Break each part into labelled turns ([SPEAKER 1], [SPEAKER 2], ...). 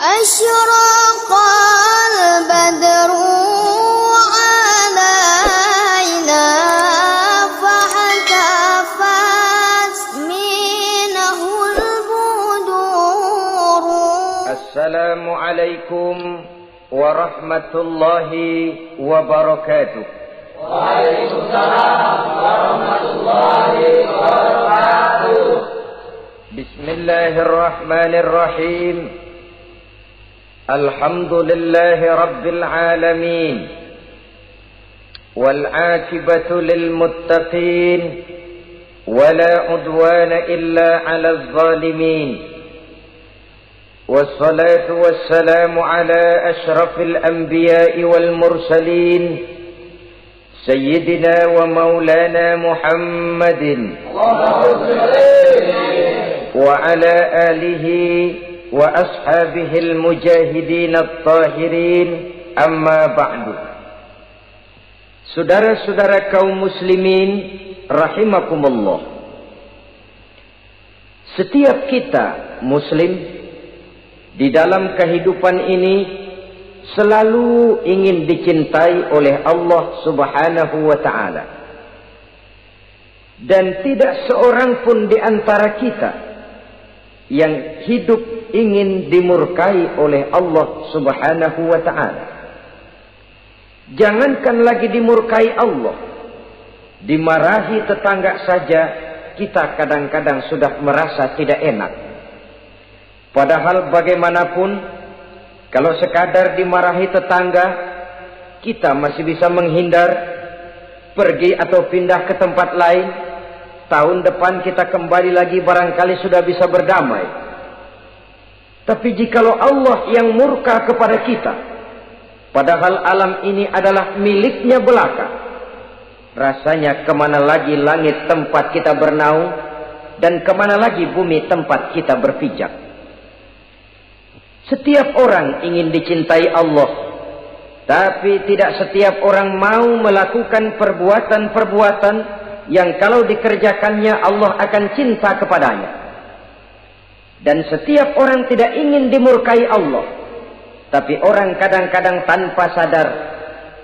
[SPEAKER 1] أشرق البدر علينا فاحتفت منه البدور.
[SPEAKER 2] السلام عليكم ورحمة الله وبركاته.
[SPEAKER 3] وعليكم السلام ورحمة الله وبركاته.
[SPEAKER 2] بسم الله الرحمن الرحيم. الحمد لله رب العالمين والعاقبة للمتقين ولا عدوان إلا على الظالمين، والصلاة والسلام على أشرف الأنبياء والمرسلين سيدنا ومولانا محمد وعلى آله وأصحابه المجاهدين الطاهرين. أما بعد. Saudara-saudara kaum muslimin rahimakumullah, setiap kita muslim di dalam kehidupan ini selalu ingin dicintai oleh Allah Subhanahu wa ta'ala. Dan tidak seorang pun di antara kita yang hidup ingin dimurkai oleh Allah Subhanahu wa ta'ala. Jangankan lagi dimurkai Allah, dimarahi tetangga saja kita kadang-kadang sudah merasa tidak enak. Padahal bagaimanapun, kalau sekadar dimarahi tetangga, kita masih bisa menghindar, pergi atau pindah ke tempat lain. Tahun depan kita kembali lagi, barangkali sudah bisa berdamai. Tapi jikalau Allah yang murka kepada kita, padahal alam ini adalah miliknya belaka, rasanya kemana lagi langit tempat kita bernaung, dan kemana lagi bumi tempat kita berpijak. Setiap orang ingin dicintai Allah, tapi tidak setiap orang mau melakukan perbuatan-perbuatan yang kalau dikerjakannya Allah akan cinta kepadanya. Dan setiap orang tidak ingin dimurkai Allah, tapi orang kadang-kadang tanpa sadar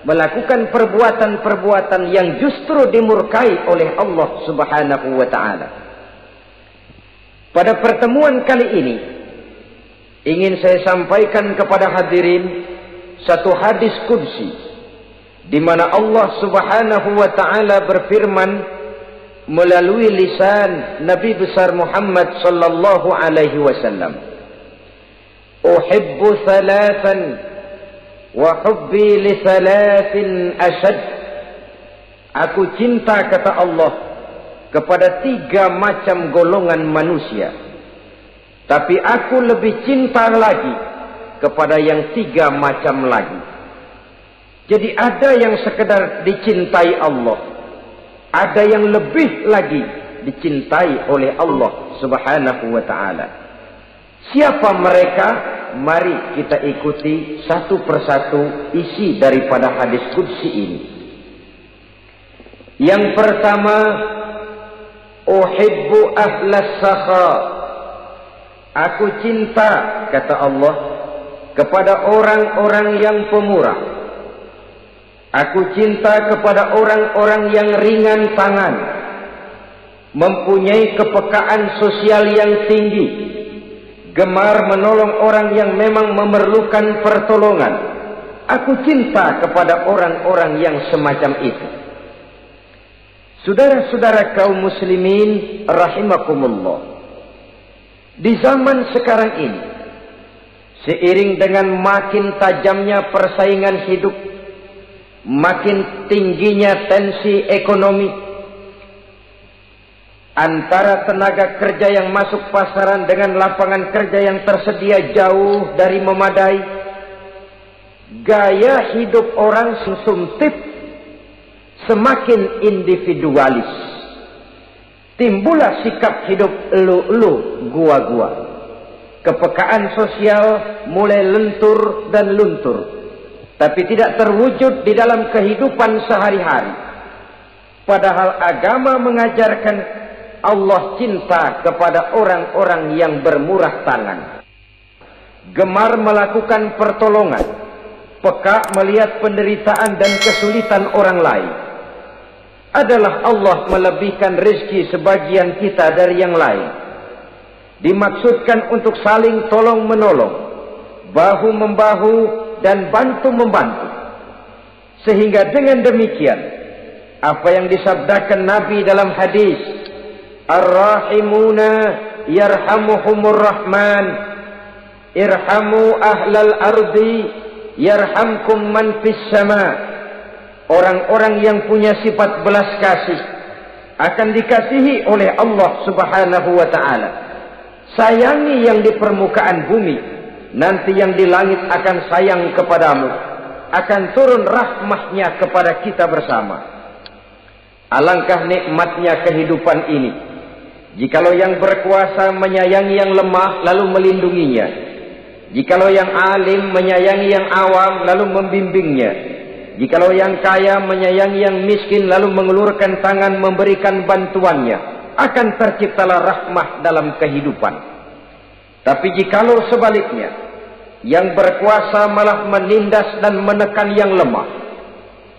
[SPEAKER 2] melakukan perbuatan-perbuatan yang justru dimurkai oleh Allah Subhanahu wa ta'ala. Pada pertemuan kali ini ingin saya sampaikan kepada hadirin satu hadis qudsi, di mana Allah Subhanahu wa ta'ala berfirman melalui lisan Nabi besar Muhammad sallallahu alaihi wasallam, "Uhibbu thalathan wa hubbi li thalathin ashad." Aku cinta, kata Allah, kepada 3 macam golongan manusia, tapi aku lebih cinta lagi kepada yang 3 macam lagi. Jadi ada yang sekedar dicintai Allah, ada yang lebih lagi dicintai oleh Allah Subhanahu wa ta'ala. Siapa mereka? Mari kita ikuti satu persatu isi daripada hadis qudsi ini. Yang pertama, uhibbu ahlas sakha. Aku cinta, kata Allah, kepada orang-orang yang pemurah. Aku cinta kepada orang-orang yang ringan tangan, mempunyai kepekaan sosial yang tinggi, gemar menolong orang yang memang memerlukan pertolongan. Aku cinta kepada orang-orang yang semacam itu. Saudara-saudara kaum muslimin rahimakumullah, di zaman sekarang ini, seiring dengan makin tajamnya persaingan hidup, makin tingginya tensi ekonomi, antara tenaga kerja yang masuk pasaran dengan lapangan kerja yang tersedia jauh dari memadai, gaya hidup orang sumsumtip, semakin individualis. Timbullah sikap hidup elu-elu, gua-gua. Kepekaan sosial mulai lentur dan luntur, tapi tidak terwujud di dalam kehidupan sehari-hari. Padahal agama mengajarkan Allah cinta kepada orang-orang yang bermurah tangan. gemar melakukan pertolongan, peka melihat penderitaan dan kesulitan orang lain, adalah Allah melebihkan rezeki sebagian kita dari yang lain. Dimaksudkan untuk saling tolong menolong, bahu membahu dan bantu membantu. Sehingga dengan demikian, apa yang disabdakan Nabi dalam hadis, Ar-Rahimuna yarhamuhumur Rahman, irhamu ahlal ardi yarhamkum man fis sama. Orang-orang yang punya sifat belas kasih akan dikasihi oleh Allah Subhanahu wa ta'ala. Sayangi yang di permukaan bumi, nanti yang di langit akan sayang kepadamu, akan turun rahmahnya kepada kita bersama. Alangkah nikmatnya kehidupan ini, jikalau yang berkuasa menyayangi yang lemah lalu melindunginya, jikalau yang alim menyayangi yang awam lalu membimbingnya, jikalau yang kaya menyayangi yang miskin lalu mengulurkan tangan memberikan bantuannya, akan terciptalah rahmah dalam kehidupan. Tapi jikalau sebaliknya, yang berkuasa malah menindas dan menekan yang lemah,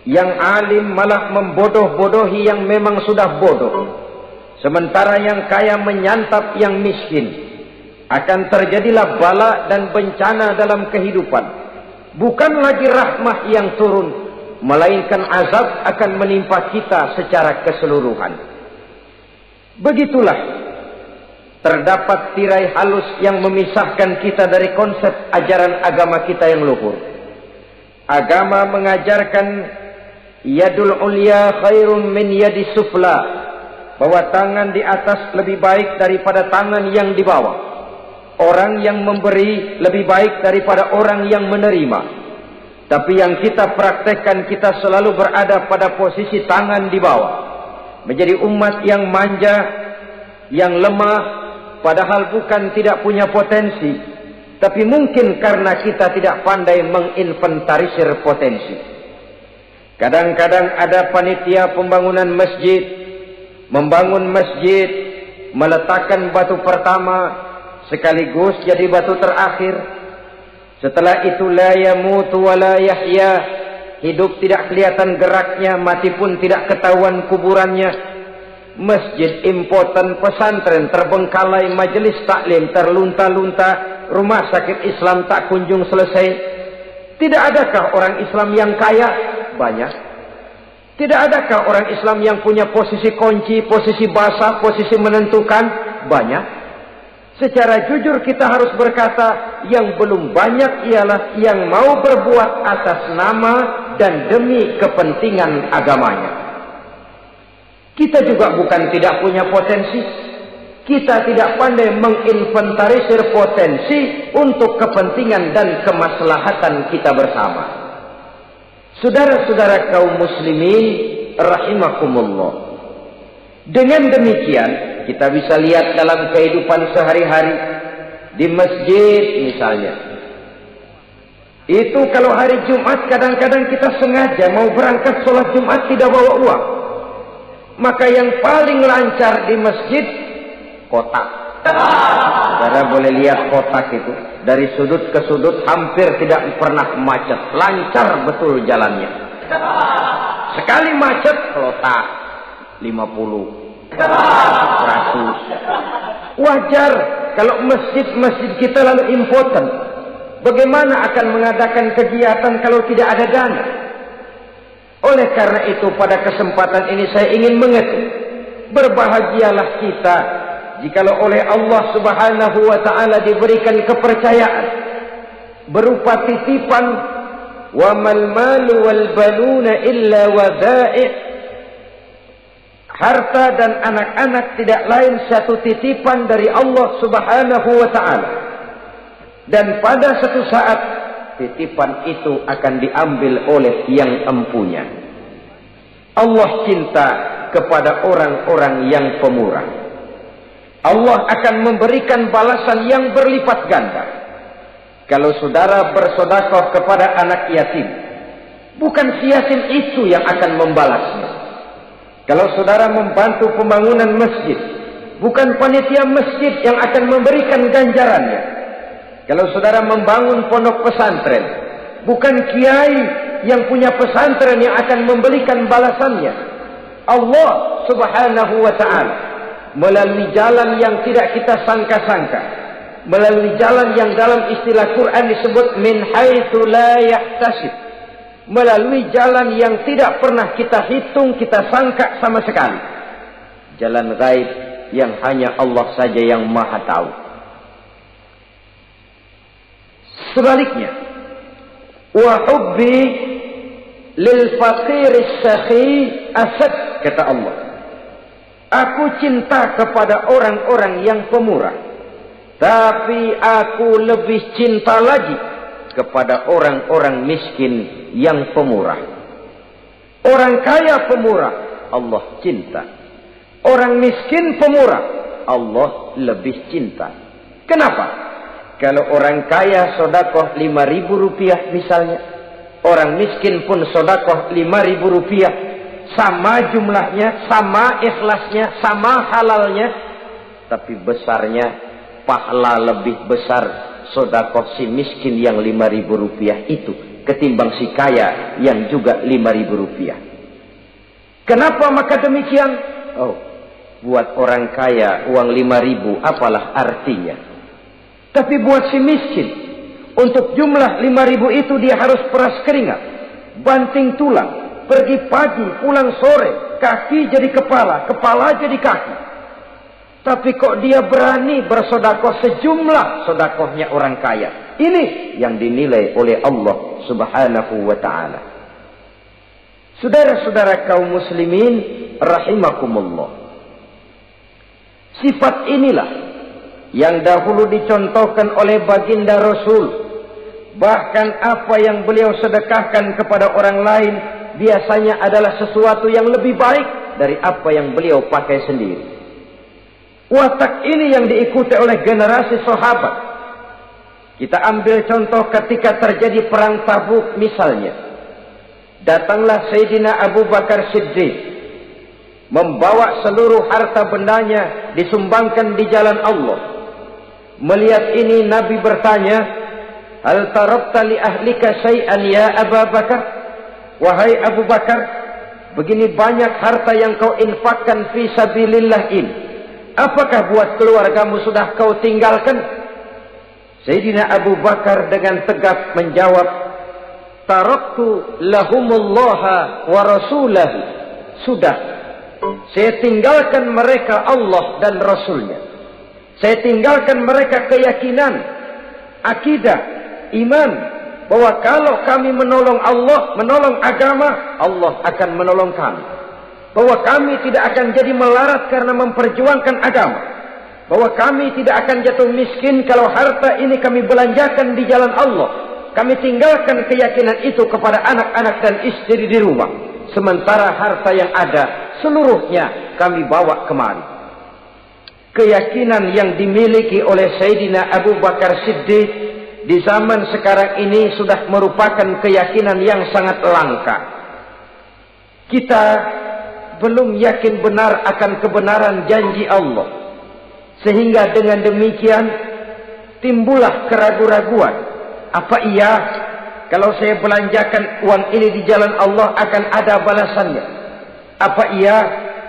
[SPEAKER 2] yang alim malah membodoh-bodohi yang memang sudah bodoh, sementara yang kaya menyantap yang miskin, akan terjadilah bala dan bencana dalam kehidupan. Bukan lagi rahmah yang turun, melainkan azab akan menimpa kita secara keseluruhan. Begitulah, terdapat tirai halus yang memisahkan kita dari konsep ajaran agama kita yang luhur. Agama mengajarkan yadul ulya khairun min yadis sufla, bahwa tangan di atas lebih baik daripada tangan yang di bawah. Orang yang memberi lebih baik daripada orang yang menerima. Tapi yang kita praktekkan, kita selalu berada pada posisi tangan di bawah, menjadi umat yang manja, yang lemah, padahal bukan tidak punya potensi, tapi mungkin karena kita tidak pandai menginventarisir potensi. Kadang-kadang ada panitia pembangunan masjid, membangun masjid, meletakkan batu pertama sekaligus jadi batu terakhir. Setelah itu la yamutu wa la yahya, hidup tidak kelihatan geraknya, mati pun tidak ketahuan kuburannya. Masjid impoten, pesantren terbengkalai, majelis taklim terlunta-lunta, rumah sakit Islam tak kunjung selesai. Tidak adakah orang Islam yang kaya? Banyak. Tidak adakah orang Islam yang punya posisi kunci, posisi basah, posisi menentukan? Banyak. Secara jujur kita harus berkata, yang belum banyak ialah yang mau berbuat atas nama dan demi kepentingan agamanya. Kita juga bukan tidak punya potensi. Kita tidak pandai menginventarisir potensi untuk kepentingan dan kemaslahatan kita bersama. Saudara-saudara kaum muslimin rahimakumullah. Dengan demikian, kita bisa lihat dalam kehidupan sehari-hari di masjid misalnya. Itu kalau hari Jumat kadang-kadang kita sengaja mau berangkat sholat Jumat tidak bawa uang. Maka yang paling lancar di masjid, kotak. Saudara boleh lihat kotak itu. Dari sudut ke sudut hampir tidak pernah macet. Lancar betul jalannya. Sekali macet, kotak 50, 100. Wajar kalau masjid-masjid kita lalu impoten. Bagaimana akan mengadakan kegiatan kalau tidak ada dana? Oleh karena itu pada kesempatan ini saya ingin mengetuk, berbahagialah kita jikalau oleh Allah Subhanahu wa ta'ala diberikan kepercayaan berupa titipan, wa mal malu wal baluna illa wadai'. Harta dan anak-anak tidak lain satu titipan dari Allah Subhanahu wa ta'ala. Dan pada satu saat titipan itu akan diambil oleh yang empunya. Allah cinta kepada orang-orang yang pemurah. Allah akan memberikan balasan yang berlipat ganda. Kalau saudara bersedekah kepada anak yatim, bukan si yatim itu yang akan membalasnya. Kalau saudara membantu pembangunan masjid, bukan panitia masjid yang akan memberikan ganjarannya. Kalau saudara membangun pondok pesantren, bukan kiai yang punya pesantren yang akan memberikan balasannya. Allah Subhanahu wa ta'ala melalui jalan yang tidak kita sangka-sangka, melalui jalan yang dalam istilah Quran disebut min haitsu la yahtasib, melalui jalan yang tidak pernah kita hitung, kita sangka sama sekali. Jalan gaib yang hanya Allah saja yang maha tahu. Sebaliknya, wa hubbi lil faqir as-sakhi asad, kata Allah. Aku cinta kepada orang-orang yang pemurah, tapi aku lebih cinta lagi kepada orang-orang miskin yang pemurah. Orang kaya pemurah, Allah cinta. Orang miskin pemurah, Allah lebih cinta. Kenapa? Kalau orang kaya sodakoh 5.000 rupiah misalnya, orang miskin pun sodakoh 5.000 rupiah, sama jumlahnya, sama ikhlasnya, sama halalnya, tapi besarnya pahala lebih besar sodakoh si miskin yang 5.000 rupiah itu ketimbang si kaya yang juga 5.000 rupiah. Kenapa maka demikian? Oh, buat orang kaya uang 5.000 apalah artinya. Tapi buat si miskin, untuk jumlah 5.000 itu dia harus peras keringat, banting tulang, pergi pagi, pulang sore, kaki jadi kepala, kepala jadi kaki. Tapi kok dia berani bersodakoh sejumlah sodakohnya orang kaya. Ini yang dinilai oleh Allah Subhanahu wa ta'ala. Saudara-saudara kaum muslimin rahimakumullah, sifat inilah yang dahulu dicontohkan oleh baginda Rasul. Bahkan apa yang beliau sedekahkan kepada orang lain biasanya adalah sesuatu yang lebih baik dari apa yang beliau pakai sendiri. Watak ini yang diikuti oleh generasi sahabat. Kita ambil contoh ketika terjadi perang Tabuk misalnya. Datanglah Sayyidina Abu Bakar Siddiq, membawa seluruh harta bendanya disumbangkan di jalan Allah. Melihat ini Nabi bertanya, hal tarakta li ahlika syai'an ya Abu Bakar? Wahai Abu Bakar, begini banyak harta yang kau infakkan fi sabilillah ini, apakah buat keluargamu sudah kau tinggalkan? Sayyidina Abu Bakar dengan tegak menjawab, taraktu lahumullaha wa rasulahu. Sudah, saya tinggalkan mereka Allah dan Rasulnya. Saya tinggalkan mereka keyakinan, akidah, iman, bahwa kalau kami menolong Allah, menolong agama, Allah akan menolong kami. Bahwa kami tidak akan jadi melarat karena memperjuangkan agama. Bahwa kami tidak akan jatuh miskin kalau harta ini kami belanjakan di jalan Allah. Kami tinggalkan keyakinan itu kepada anak-anak dan istri di rumah. Sementara harta yang ada seluruhnya kami bawa kemari. Keyakinan yang dimiliki oleh Sayyidina Abu Bakar Siddiq di zaman sekarang ini sudah merupakan keyakinan yang sangat langka. Kita belum yakin benar akan kebenaran janji Allah. Sehingga dengan demikian timbullah keraguan-raguan. Apa iya kalau saya belanjakan uang ini di jalan Allah akan ada balasannya? Apa iya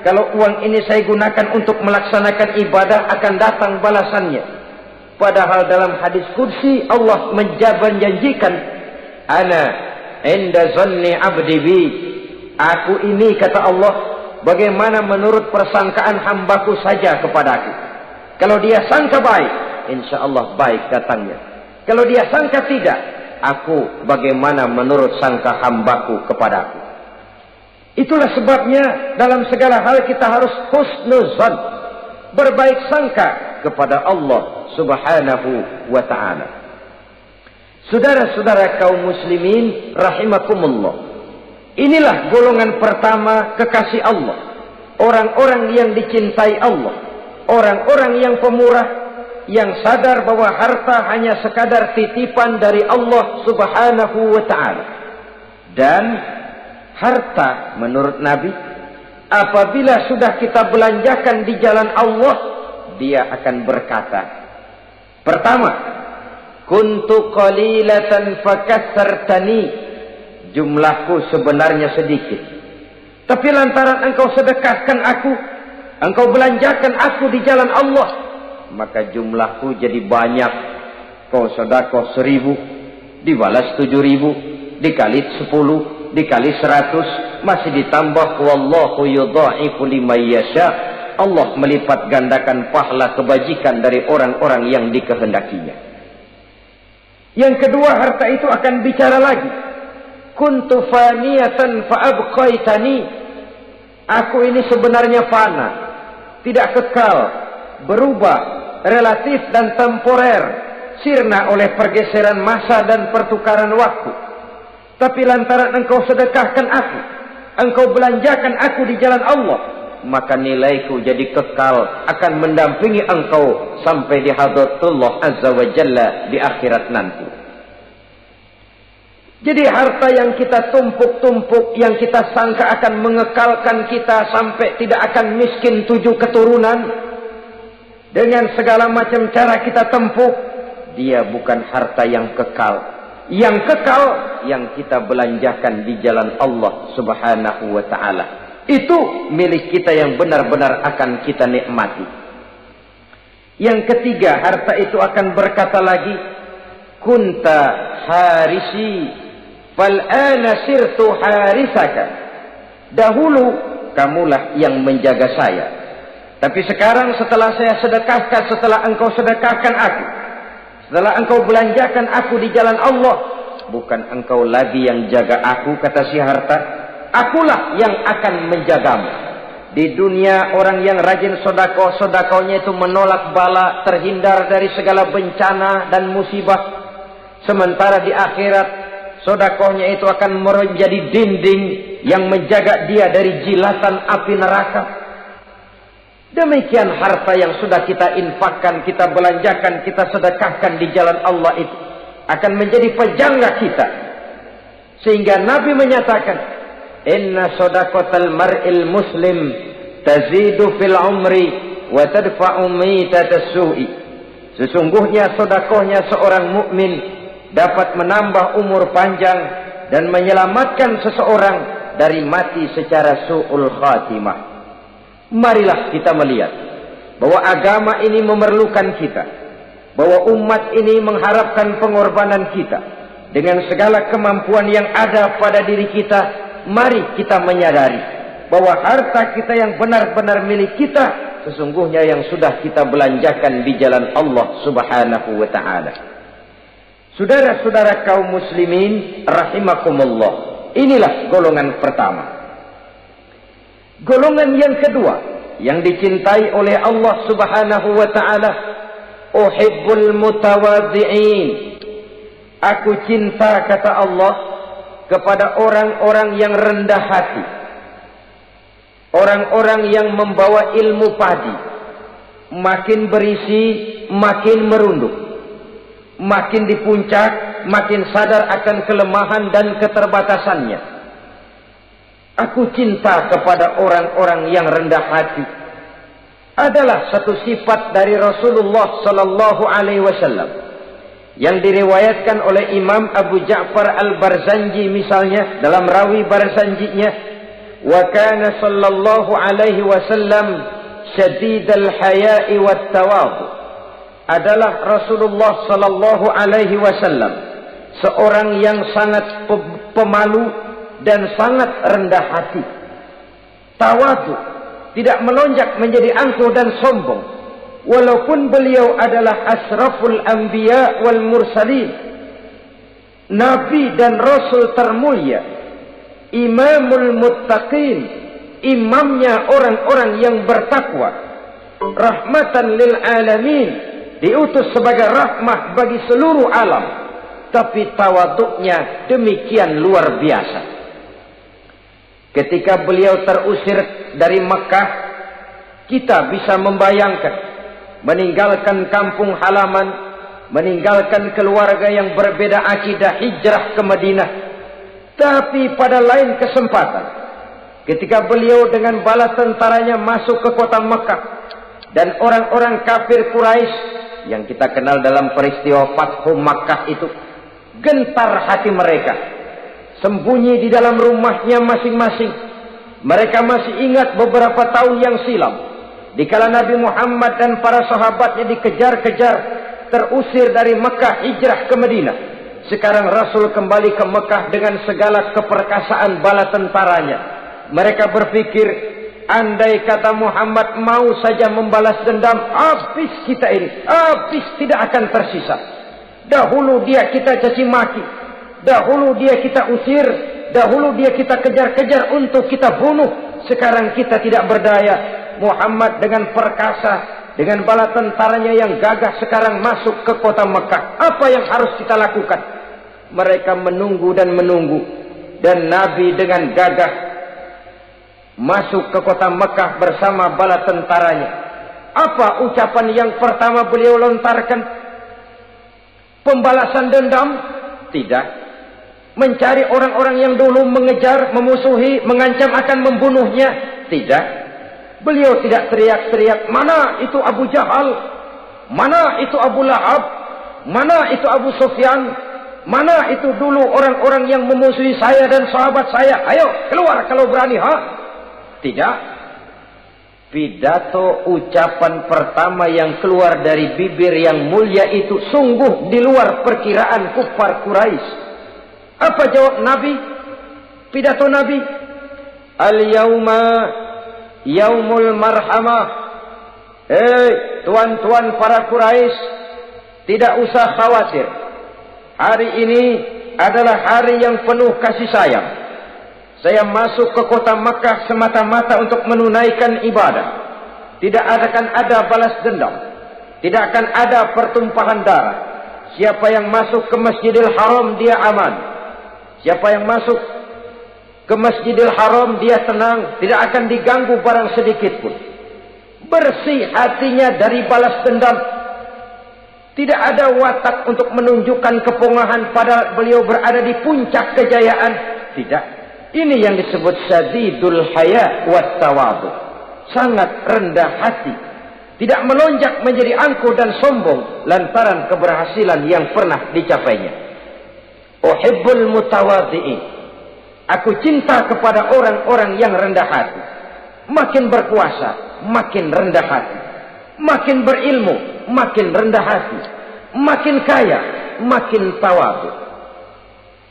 [SPEAKER 2] kalau uang ini saya gunakan untuk melaksanakan ibadah akan datang balasannya? Padahal dalam hadis qudsi Allah menjanjikan, ana inda zanni abdi bi. Aku ini, kata Allah, bagaimana menurut persangkaan hambaku saja kepadaku. Kalau dia sangka baik, insya Allah baik datangnya. Kalau dia sangka tidak, aku bagaimana menurut sangka hambaku kepadaku. Itulah sebabnya dalam segala hal kita harus husnuzan, berbaik sangka kepada Allah Subhanahu wa ta'ala. Saudara-saudara kaum muslimin rahimakumullah, inilah golongan pertama kekasih Allah, orang-orang yang dicintai Allah, orang-orang yang pemurah, yang sadar bahwa harta hanya sekadar titipan dari Allah Subhanahu wa ta'ala. Dan harta menurut Nabi, apabila sudah kita belanjakan di jalan Allah, dia akan berkata, pertama, kuntu qalilatan fakassartani, jumlahku sebenarnya sedikit, tapi lantaran engkau sedekahkan aku, engkau belanjakan aku di jalan Allah, maka jumlahku jadi banyak. Kau sedekah 1000, dibalas 7000, dikali 10, dikali 100, masih ditambah wallahu yudha'ifu liman yasha. Allah melipat gandakan pahala kebajikan dari orang-orang yang dikehendakinya. Yang kedua, harta itu akan bicara lagi. Kuntu faniyatan fa'abqaitani, aku ini sebenarnya fana, tidak kekal, berubah, relatif dan temporer, sirna oleh pergeseran masa dan pertukaran waktu. Tapi lantaran engkau sedekahkan aku, engkau belanjakan aku di jalan Allah, maka nilaiku jadi kekal, akan mendampingi engkau sampai di hadratullah azza wa jalla di akhirat nanti. Jadi harta yang kita tumpuk-tumpuk, yang kita sangka akan mengekalkan kita sampai tidak akan miskin 7 keturunan, dengan segala macam cara kita tempuh, dia bukan harta yang kekal. Yang kekal yang kita belanjakan di jalan Allah subhanahu wa ta'ala. Itu milik kita yang benar-benar akan kita nikmati. Yang ketiga, harta itu akan berkata lagi, kunta harisi fal'ana sirtu harisaka. Dahulu kamulah yang menjaga saya, tapi sekarang setelah saya sedekahkan, setelah engkau sedekahkan aku, setelah engkau belanjakan aku di jalan Allah, bukan engkau lagi yang jaga aku, kata si harta, akulah yang akan menjagamu. Di dunia orang yang rajin sedekah, sedekahnya itu menolak bala, terhindar dari segala bencana dan musibah. Sementara di akhirat, sedekahnya itu akan menjadi dinding yang menjaga dia dari jilatan api neraka. Demikian harta yang sudah kita infakkan, kita belanjakan, kita sedekahkan di jalan Allah itu akan menjadi pejangga kita. Sehingga Nabi menyatakan, inna sadaqatal mar'il muslim tazidu fil umri wa tadfa'u mitatas su'i. Sesungguhnya sedekahnya seorang mukmin dapat menambah umur panjang dan menyelamatkan seseorang dari mati secara su'ul khatimah. Marilah kita melihat bahwa agama ini memerlukan kita, bahwa umat ini mengharapkan pengorbanan kita. Dengan segala kemampuan yang ada pada diri kita, mari kita menyadari bahwa harta kita yang benar-benar milik kita, sesungguhnya yang sudah kita belanjakan di jalan Allah subhanahu wa ta'ala. Saudara-saudara kaum muslimin rahimakumullah, inilah golongan pertama. Golongan yang kedua yang dicintai oleh Allah subhanahu wa ta'ala, uhibbul mutawadhi'in. Aku cinta, kata Allah, kepada orang-orang yang rendah hati, orang-orang yang membawa ilmu padi, makin berisi makin merunduk, makin di puncak makin sadar akan kelemahan dan keterbatasannya. Aku cinta kepada orang-orang yang rendah hati. Adalah satu sifat dari Rasulullah sallallahu alaihi wasallam yang diriwayatkan oleh Imam Abu Ja'far Al-Barzanji misalnya dalam rawi Barzanjinya, wa kana sallallahu alaihi wasallam syadidal haya'i wat tawadhu. Adalah Rasulullah sallallahu alaihi wasallam seorang yang sangat pemalu dan sangat rendah hati. Tawadhu, tidak melonjak menjadi angkuh dan sombong. Walaupun beliau adalah asraful anbiya wal mursalin, nabi dan rasul termulia, imamul muttaqin, imamnya orang-orang yang bertakwa, rahmatan lil alamin, diutus sebagai rahmah bagi seluruh alam. Tapi tawaduknya demikian luar biasa. Ketika beliau terusir dari Mekah, kita bisa membayangkan meninggalkan kampung halaman, meninggalkan keluarga yang berbeda akidah, hijrah ke Madinah. Tapi pada lain kesempatan, ketika beliau dengan bala tentaranya masuk ke kota Mekah, dan orang-orang kafir Quraisy yang kita kenal dalam peristiwa Fathu Makkah itu, gentar hati mereka. Sembunyi di dalam rumahnya masing-masing. Mereka masih ingat beberapa tahun yang silam, dikala Nabi Muhammad dan para sahabatnya dikejar-kejar, terusir dari Mekah, hijrah ke Madinah. Sekarang Rasul kembali ke Mekah dengan segala keperkasaan bala tentaranya. Mereka berpikir, andai kata Muhammad mau saja membalas dendam, habis kita ini, habis, tidak akan tersisa. Dahulu dia kita caci maki, dahulu dia kita usir, dahulu dia kita kejar-kejar untuk kita bunuh. Sekarang kita tidak berdaya. Muhammad dengan perkasa, dengan bala tentaranya yang gagah sekarang masuk ke kota Mekah. Apa yang harus kita lakukan? Mereka menunggu dan menunggu. Dan Nabi dengan gagah masuk ke kota Mekah bersama bala tentaranya. Apa ucapan yang pertama beliau lontarkan? Pembalasan dendam? Tidak. Mencari orang-orang yang dulu mengejar, memusuhi, mengancam akan membunuhnya? Tidak. Beliau tidak teriak-teriak, mana itu Abu Jahal, mana itu Abu Lahab, mana itu Abu Sufyan, mana itu dulu orang-orang yang memusuhi saya dan sahabat saya, ayo keluar kalau berani, ha? Tidak. Pidato ucapan pertama yang keluar dari bibir yang mulia itu sungguh di luar perkiraan kufar Quraisy. Apa jawab Nabi? Pidato Nabi, al-yauma yaumul marhamah. Tuan-tuan para Quraisy, tidak usah khawatir. Hari ini adalah hari yang penuh kasih sayang. Saya masuk ke kota Makkah semata-mata untuk menunaikan ibadah. Tidak akan ada balas dendam. Tidak akan ada pertumpahan darah. Siapa yang masuk ke Masjidil Haram dia aman. Siapa yang masuk ke Masjidil Haram dia tenang, tidak akan diganggu barang sedikit pun. Bersih hatinya dari balas dendam. Tidak ada watak untuk menunjukkan kepongahan pada beliau berada di puncak kejayaan. Tidak. Ini yang disebut sadidul haya wat tawadhu. Sangat rendah hati. Tidak melonjak menjadi angkuh dan sombong lantaran keberhasilan yang pernah dicapainya. Uhibbul mutawadhi'in. Aku cinta kepada orang-orang yang rendah hati. Makin berkuasa, makin rendah hati. Makin berilmu, makin rendah hati. Makin kaya, makin tawadhu.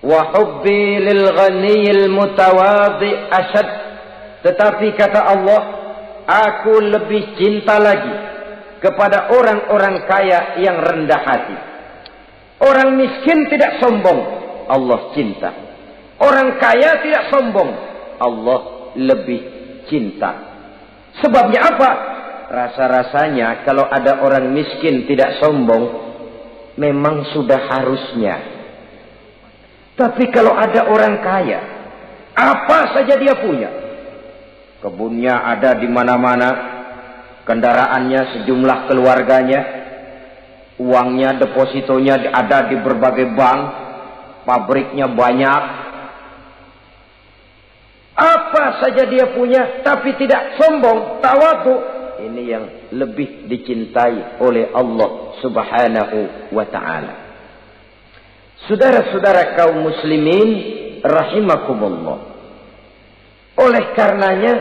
[SPEAKER 2] Wa hubbi lil ghaniyil mutawadhi asyad. Tetapi kata Allah, aku lebih cinta lagi kepada orang-orang kaya yang rendah hati. Orang miskin tidak sombong, Allah cinta. Orang kaya tidak sombong, Allah lebih cinta. Sebabnya apa? Rasa-rasanya kalau ada orang miskin tidak sombong, memang sudah harusnya. Tapi kalau ada orang kaya, apa saja dia punya. Kebunnya ada di mana-mana, kendaraannya sejumlah keluarganya, uangnya, depositonya ada di berbagai bank, pabriknya banyak. Apa saja dia punya, tapi tidak sombong, tawadhu. Ini yang lebih dicintai oleh Allah Subhanahu wa ta'ala. Saudara-saudara kaum muslimin rahimakumullah. Oleh karenanya,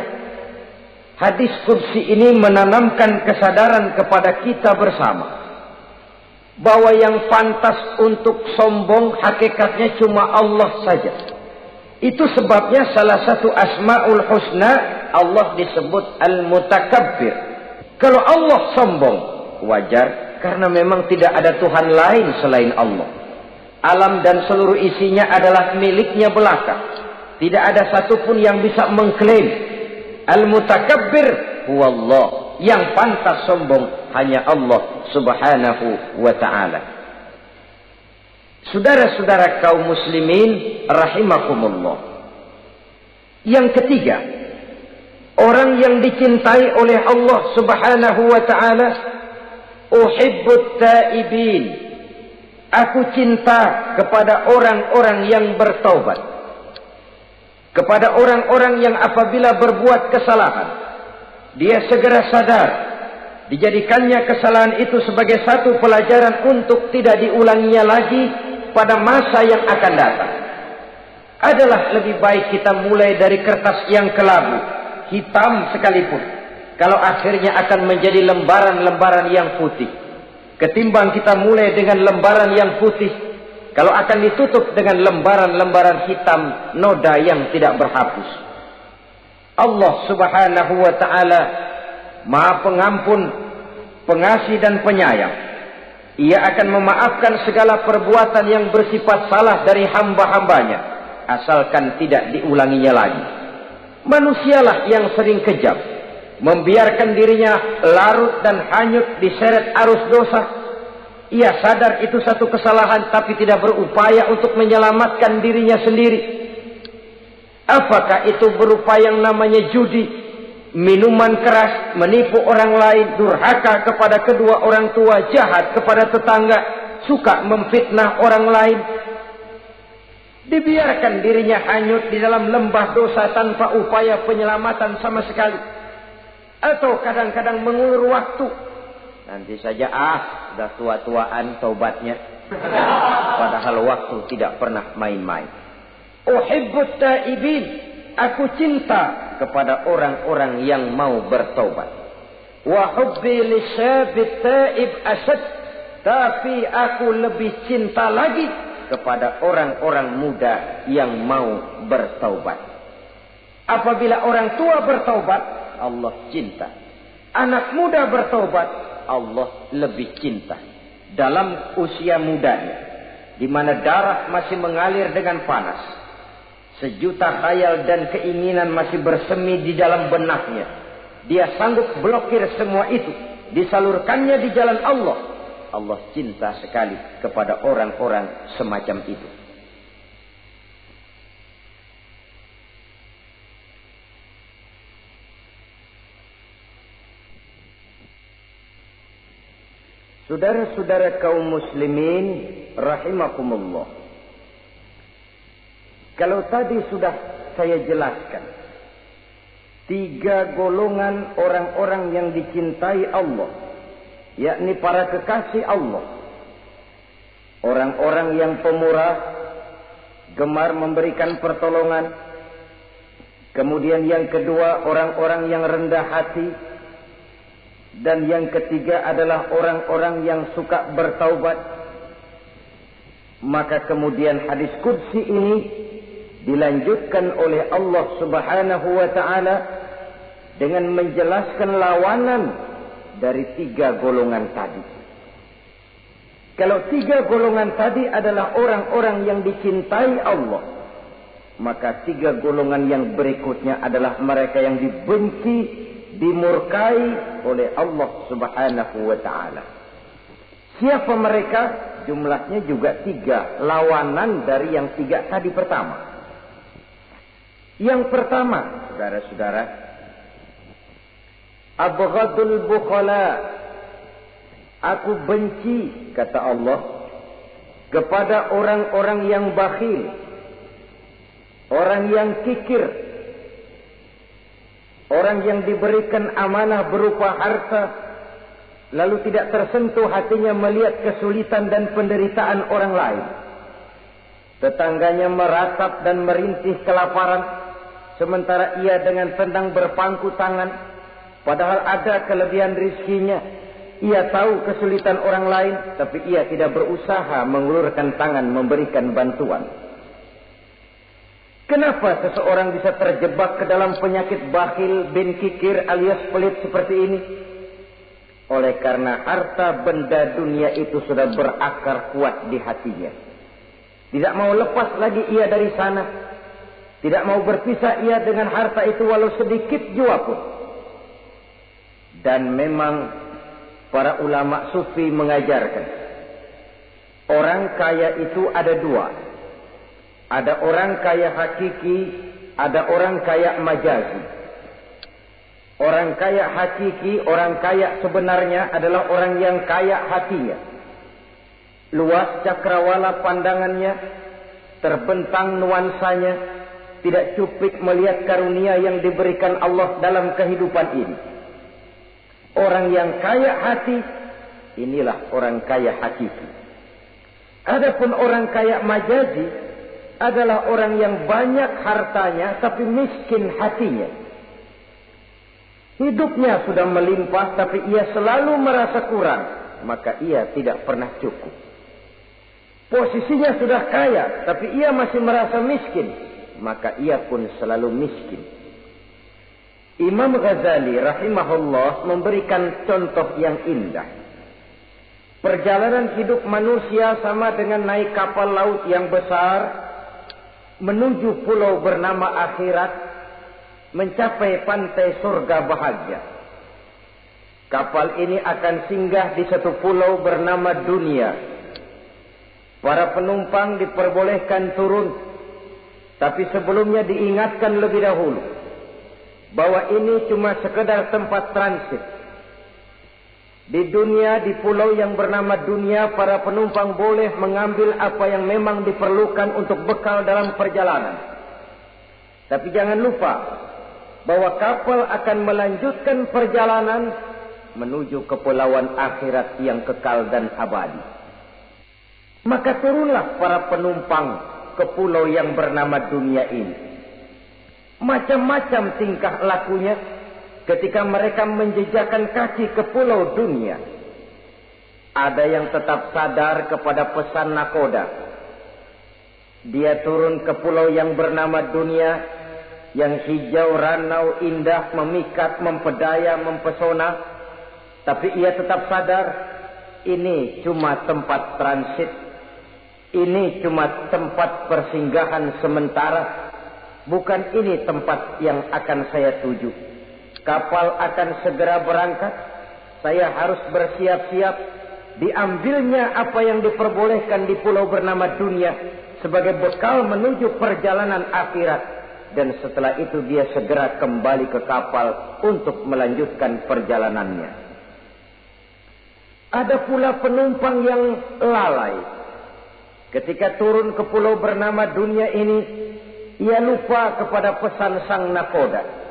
[SPEAKER 2] hadis qudsi ini menanamkan kesadaran kepada kita bersama bahwa yang pantas untuk sombong hakikatnya cuma Allah saja. Itu sebabnya salah satu asmaul husna Allah disebut al-mutakabbir. Kalau Allah sombong, wajar, karena memang tidak ada Tuhan lain selain Allah. Alam dan seluruh isinya adalah miliknya belaka. Tidak ada satupun yang bisa mengklaim. Al-mutakabbir huwallah. Yang pantas sombong hanya Allah Subhanahu wa ta'ala. Saudara-saudara kaum muslimin rahimakumullah. Yang ketiga, orang yang dicintai oleh Allah Subhanahu wa ta'ala, uhibbut taibin. Aku cinta kepada orang-orang yang bertaubat. Kepada orang-orang yang apabila berbuat kesalahan, dia segera sadar, dijadikannya kesalahan itu sebagai satu pelajaran untuk tidak diulanginya lagi pada masa yang akan datang. Adalah lebih baik kita mulai dari kertas yang kelabu, hitam sekalipun, kalau akhirnya akan menjadi lembaran-lembaran yang putih, ketimbang kita mulai dengan lembaran yang putih, kalau akan ditutup dengan lembaran-lembaran hitam noda yang tidak berhapus. Allah Subhanahu wa ta'ala Maha Pengampun, Pengasih dan Penyayang. Ia akan memaafkan segala perbuatan yang bersifat salah dari hamba-hambanya, asalkan tidak diulanginya lagi. Manusialah yang sering kejam, membiarkan dirinya larut dan hanyut diseret arus dosa. Ia sadar itu satu kesalahan, tapi tidak berupaya untuk menyelamatkan dirinya sendiri. Apakah itu berupa yang namanya judi, minuman keras, menipu orang lain, durhaka kepada kedua orang tua, jahat kepada tetangga, suka memfitnah orang lain. Dibiarkan dirinya hanyut di dalam lembah dosa tanpa upaya penyelamatan sama sekali. Atau kadang-kadang mengulur waktu. Nanti saja sudah tua-tuaan taubatnya. Padahal waktu tidak pernah main-main. Uhibbut taibin, aku cinta kepada orang-orang yang mau bertaubat. Wa hubbi lisyabit taib asad, tapi aku lebih cinta lagi kepada orang-orang muda yang mau bertaubat. Apabila orang tua bertaubat, Allah cinta. Anak muda bertaubat, Allah lebih cinta. Dalam usia mudanya, di mana darah masih mengalir dengan panas, sejuta khayal dan keinginan masih bersemi di dalam benaknya, dia sanggup blokir semua itu, disalurkannya di jalan Allah. Allah cinta sekali kepada orang-orang semacam itu. Saudara-saudara kaum muslimin rahimakumullah, kalau tadi sudah saya jelaskan 3 golongan orang-orang yang dicintai Allah, yakni para kekasih Allah. Orang-orang yang pemurah, gemar memberikan pertolongan. Kemudian yang kedua, orang-orang yang rendah hati. Dan yang ketiga adalah orang-orang yang suka bertaubat. Maka kemudian hadis qudsi ini dilanjutkan oleh Allah Subhanahu wa ta'ala dengan menjelaskan lawanan dari 3 golongan tadi. Kalau 3 golongan tadi adalah orang-orang yang dicintai Allah, maka 3 golongan yang berikutnya adalah mereka yang dibenci, dimurkai oleh Allah Subhanahu wa ta'ala. Siapa mereka? Jumlahnya juga 3, lawanan dari yang 3 tadi pertama. Yang pertama, saudara-saudara, abghadul bukhala, aku benci, kata Allah, kepada orang-orang yang bakhil, orang yang kikir, orang yang diberikan amanah berupa harta, lalu tidak tersentuh hatinya melihat kesulitan dan penderitaan orang lain. Tetangganya meratap dan merintih kelaparan, sementara ia dengan tenang berpangku tangan, padahal ada kelebihan rizkinya. Ia tahu kesulitan orang lain, tapi ia tidak berusaha mengulurkan tangan memberikan bantuan. Kenapa seseorang bisa terjebak ke dalam penyakit bakhil bin kikir alias pelit seperti ini? Oleh karena harta benda dunia itu sudah berakar kuat di hatinya. Tidak mau lepas lagi ia dari sana. Tidak mau berpisah ia dengan harta itu walau sedikit jua pun. Dan memang para ulama sufi mengajarkan, orang kaya itu ada 2. Ada orang kaya hakiki, ada orang kaya majazi. Orang kaya hakiki, orang kaya sebenarnya adalah orang yang kaya hatinya. Luas cakrawala pandangannya, terbentang nuansanya, tidak cupik melihat karunia yang diberikan Allah dalam kehidupan ini. Orang yang kaya hati, inilah orang kaya hakiki. Adapun orang kaya majazi adalah orang yang banyak hartanya tapi miskin hatinya. Hidupnya sudah melimpah tapi ia selalu merasa kurang, maka ia tidak pernah cukup. Posisinya sudah kaya tapi ia masih merasa miskin, maka ia pun selalu miskin. Imam Ghazali rahimahullah memberikan contoh yang indah. Perjalanan hidup manusia sama dengan naik kapal laut yang besar menuju pulau bernama akhirat, mencapai pantai surga bahagia. Kapal ini akan singgah di satu pulau bernama dunia. Para penumpang diperbolehkan turun, tapi sebelumnya diingatkan lebih dahulu bahwa ini cuma sekedar tempat transit. Di dunia, di pulau yang bernama dunia, para penumpang boleh mengambil apa yang memang diperlukan untuk bekal dalam perjalanan. Tapi jangan lupa bahwa kapal akan melanjutkan perjalanan menuju kepulauan akhirat yang kekal dan abadi. Maka turunlah para penumpang ke pulau yang bernama dunia ini. Macam-macam tingkah lakunya ketika mereka menjejakkan kaki ke pulau dunia. Ada yang tetap sadar kepada pesan nakoda. Dia turun ke pulau yang bernama dunia, yang hijau, ranau, indah, memikat, mempedaya, mempesona. Tapi ia tetap sadar, ini cuma tempat transit. Ini cuma tempat persinggahan sementara. Bukan ini tempat yang akan saya tuju. Kapal akan segera berangkat. Saya harus bersiap-siap. Diambilnya apa yang diperbolehkan di pulau bernama dunia sebagai bekal menuju perjalanan akhirat. Dan setelah itu dia segera kembali ke kapal untuk melanjutkan perjalanannya. Ada pula penumpang yang lalai. Ketika turun ke pulau bernama dunia ini, ia lupa kepada pesan sang nakoda.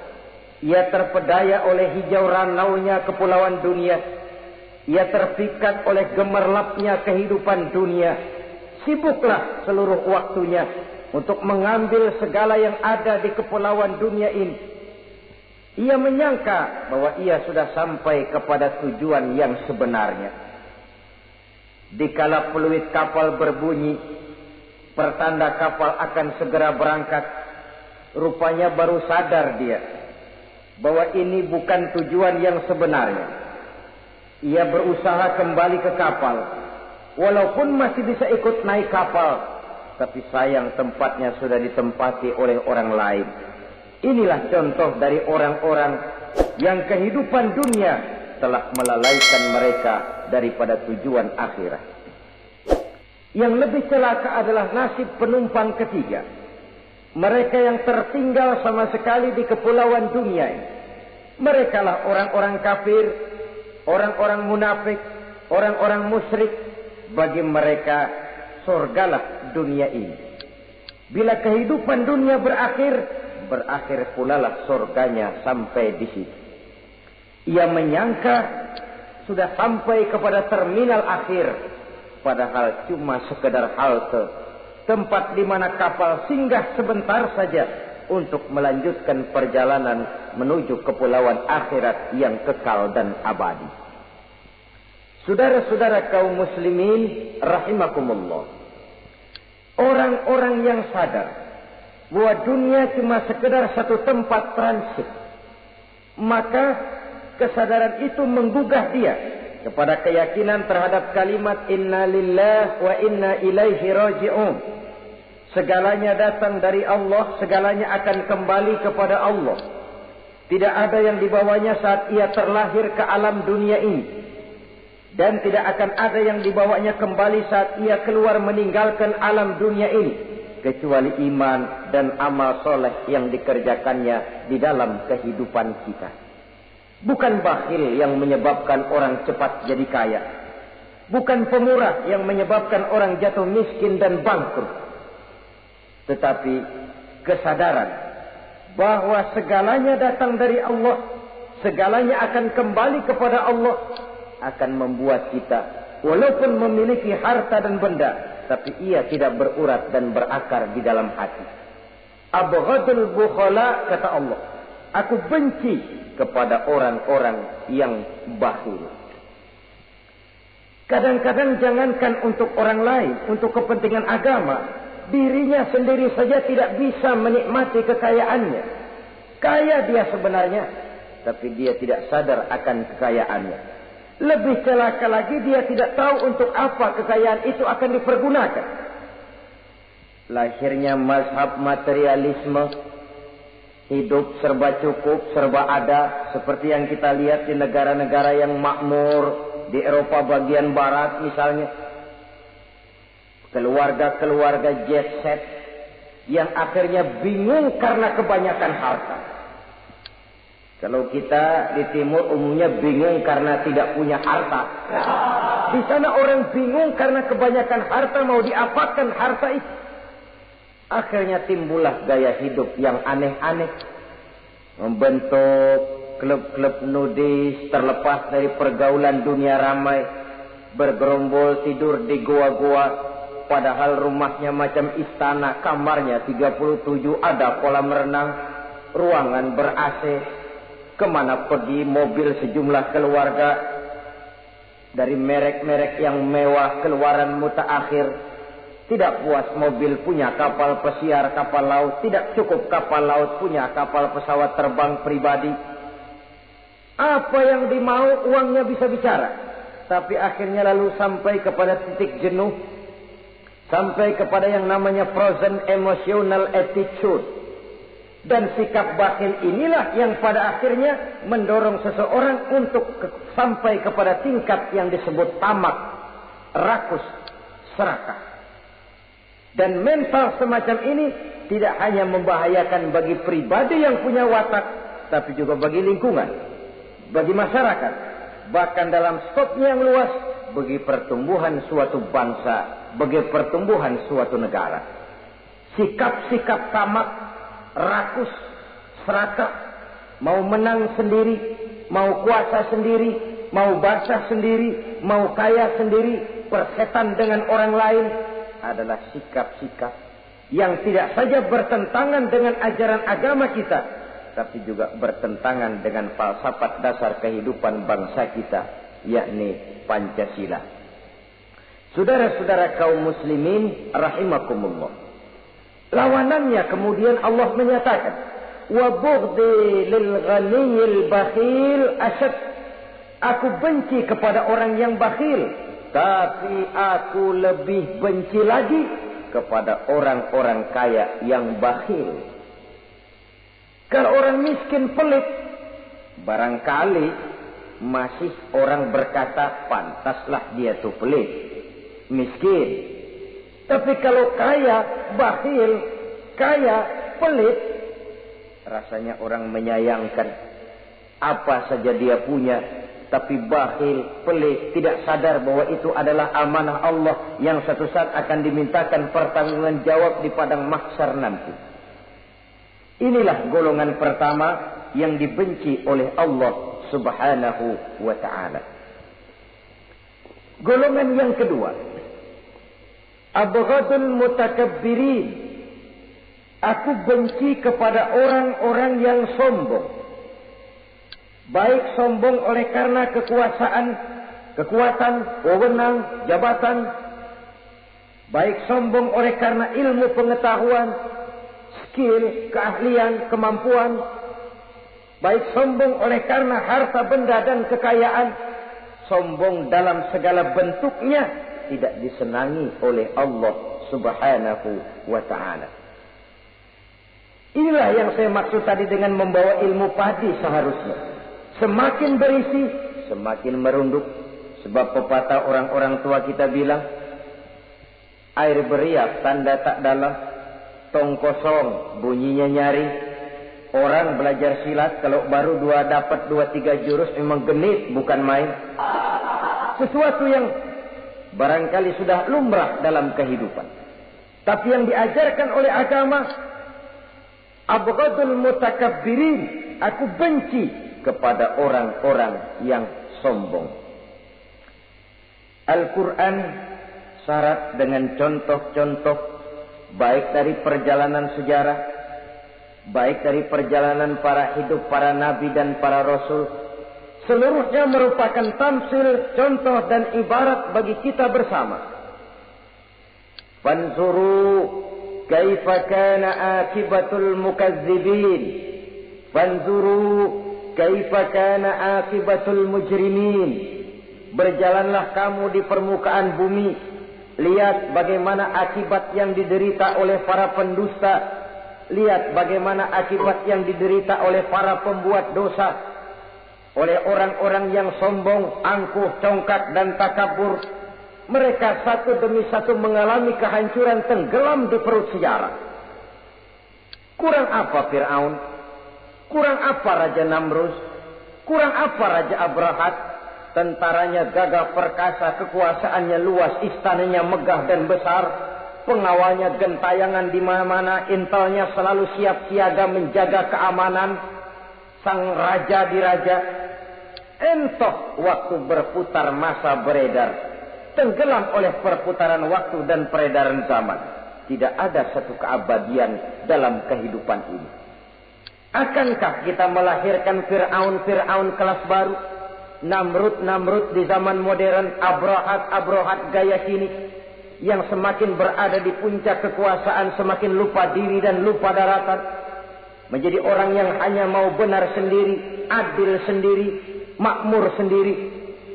[SPEAKER 2] Ia terpedaya oleh hijau ranaunya kepulauan dunia. Ia terpikat oleh gemerlapnya kehidupan dunia. Sibuklah seluruh waktunya untuk mengambil segala yang ada di kepulauan dunia ini. Ia menyangka bahwa ia sudah sampai kepada tujuan yang sebenarnya. Dikala peluit kapal berbunyi, pertanda kapal akan segera berangkat, rupanya baru sadar dia bahwa ini bukan tujuan yang sebenarnya. Ia berusaha kembali ke kapal, walaupun masih bisa ikut naik kapal, tapi sayang tempatnya sudah ditempati oleh orang lain. Inilah contoh dari orang-orang yang kehidupan dunia telah melalaikan mereka daripada tujuan akhirat. Yang lebih celaka adalah nasib penumpang ketiga. Mereka yang tertinggal sama sekali di kepulauan dunia ini. Mereka lah orang-orang kafir, orang-orang munafik, orang-orang musyrik. Bagi mereka surgalah dunia ini. Bila kehidupan dunia berakhir, berakhir pula lah surganya sampai di situ. Ia menyangka sudah sampai kepada terminal akhir, padahal cuma sekedar halte, tempat di mana kapal singgah sebentar saja untuk melanjutkan perjalanan menuju kepulauan akhirat yang kekal dan abadi. Saudara-saudara kaum muslimin rahimakumullah, orang-orang yang sadar bahwa dunia cuma sekedar satu tempat transit, maka kesadaran itu menggugah dia kepada keyakinan terhadap kalimat inna lillahi wa inna ilaihi raji'un. Segalanya datang dari Allah, segalanya akan kembali kepada Allah. Tidak ada yang dibawanya saat ia terlahir ke alam dunia ini, dan tidak akan ada yang dibawanya kembali saat ia keluar meninggalkan alam dunia ini, kecuali iman dan amal soleh yang dikerjakannya di dalam kehidupan kita. Bukan bakhil yang menyebabkan orang cepat jadi kaya. Bukan pemurah yang menyebabkan orang jatuh miskin dan bangkrut. Tetapi kesadaran bahwa segalanya datang dari Allah, segalanya akan kembali kepada Allah, akan membuat kita walaupun memiliki harta dan benda, tapi ia tidak berurat dan berakar di dalam hati. Abghadul bukhala, kata Allah, aku benci kepada orang-orang yang bakhil. Kadang-kadang jangankan untuk orang lain, untuk kepentingan agama, dirinya sendiri saja tidak bisa menikmati kekayaannya. Kaya dia sebenarnya, tapi dia tidak sadar akan kekayaannya. Lebih celaka lagi, dia tidak tahu untuk apa kekayaan itu akan dipergunakan. Lahirnya mazhab materialisme, hidup serba cukup, serba ada, seperti yang kita lihat di negara-negara yang makmur, di Eropa bagian barat misalnya. Keluarga-keluarga jet set yang akhirnya bingung karena kebanyakan harta. Kalau kita di timur umumnya bingung karena tidak punya harta. Di sana orang bingung karena kebanyakan harta, mau diapakan harta itu. Akhirnya timbullah gaya hidup yang aneh-aneh. Membentuk klub-klub nudis terlepas dari pergaulan dunia ramai. Bergerombol tidur di goa-goa. Padahal rumahnya macam istana. Kamarnya 37, ada kolam renang, ruangan ber-AC. Kemana pergi mobil sejumlah keluarga. Dari merek-merek yang mewah, keluaran mutaakhir. Tidak puas mobil, punya kapal pesiar, kapal laut. Tidak cukup kapal laut, punya kapal pesawat terbang pribadi. Apa yang dimau, uangnya bisa bicara. Tapi akhirnya lalu sampai kepada titik jenuh. Sampai kepada yang namanya frozen emotional attitude. Dan sikap bakhil inilah yang pada akhirnya mendorong seseorang untuk sampai kepada tingkat yang disebut tamak, rakus, serakah. Dan mental semacam ini tidak hanya membahayakan bagi pribadi yang punya watak, tapi juga bagi lingkungan, bagi masyarakat, bahkan dalam skopnya yang luas, bagi pertumbuhan suatu bangsa, bagi pertumbuhan suatu negara. Sikap-sikap tamak, rakus, serakah, mau menang sendiri, mau kuasa sendiri, mau basah sendiri, mau kaya sendiri, persetan dengan orang lain, adalah sikap-sikap yang tidak saja bertentangan dengan ajaran agama kita, tapi juga bertentangan dengan falsafat dasar kehidupan bangsa kita, yakni Pancasila. Saudara-saudara kaum muslimin rahimakumullah. Lawanannya kemudian Allah menyatakan, wa bughdi lil ghaniyil bakhil asyad. Aku benci kepada orang yang bakhil, tapi aku lebih benci lagi kepada orang-orang kaya yang bakhil. Kalau orang miskin pelit, barangkali masih orang berkata pantaslah dia tuh pelit, miskin. Tapi kalau kaya, bakhil, kaya, pelit, rasanya orang menyayangkan. Apa saja dia punya, tapi bakhil, pelit, tidak sadar bahwa itu adalah amanah Allah yang suatu saat akan dimintakan pertanggungan jawab di padang mahsyar nanti. Inilah golongan pertama yang dibenci oleh Allah Subhanahu wa ta'ala. Golongan yang kedua, abghadul mutakabbirin. Aku benci kepada orang-orang yang sombong. Baik sombong oleh karena kekuasaan, kekuatan, wewenang, jabatan. Baik sombong oleh karena ilmu pengetahuan, skill, keahlian, kemampuan. Baik sombong oleh karena harta benda dan kekayaan. Sombong dalam segala bentuknya tidak disenangi oleh Allah Subhanahu wa ta'ala. Inilah yang saya maksud tadi dengan membawa ilmu padi seharusnya. Semakin berisi, semakin merunduk. Sebab pepatah orang-orang tua kita bilang, air beriak tanda tak dalam, tong kosong bunyinya nyari. Orang belajar silat kalau baru dapat 2-3 jurus memang genit, bukan main. Sesuatu yang barangkali sudah lumrah dalam kehidupan. Tapi yang diajarkan oleh agama, abghadul mutakabbirin, aku benci kepada orang-orang yang sombong. Al-Quran syarat dengan contoh-contoh baik dari perjalanan sejarah, baik dari perjalanan hidup para nabi dan para rasul. Seluruhnya merupakan tamsil, contoh dan ibarat bagi kita bersama. Fanzuru kaifa kana akibatul mukazzibin. Fanzuru kaifa kana akibatul mujrimin. Berjalanlah kamu di permukaan bumi, lihat bagaimana akibat yang diderita oleh para pendusta, lihat bagaimana akibat yang diderita oleh para pembuat dosa, oleh orang-orang yang sombong, angkuh, congkak dan takabur. Mereka satu demi satu mengalami kehancuran, tenggelam di perut sejarah. Kurang apa Fir'aun? Kurang apa Raja Namrus? Kurang apa Raja Abrahat? Tentaranya gagah perkasa, kekuasaannya luas, istananya megah dan besar, pengawalnya gentayangan di mana-mana, intelnya selalu siap siaga menjaga keamanan. Sang raja diraja, entoh waktu berputar masa beredar, tenggelam oleh perputaran waktu dan peredaran zaman. Tidak ada satu keabadian dalam kehidupan ini. Akankah kita melahirkan Fir'aun kelas baru? Namrud di zaman modern, Abrahat gaya kini, yang semakin berada di puncak kekuasaan semakin lupa diri dan lupa daratan, menjadi orang yang hanya mau benar sendiri, adil sendiri, makmur sendiri,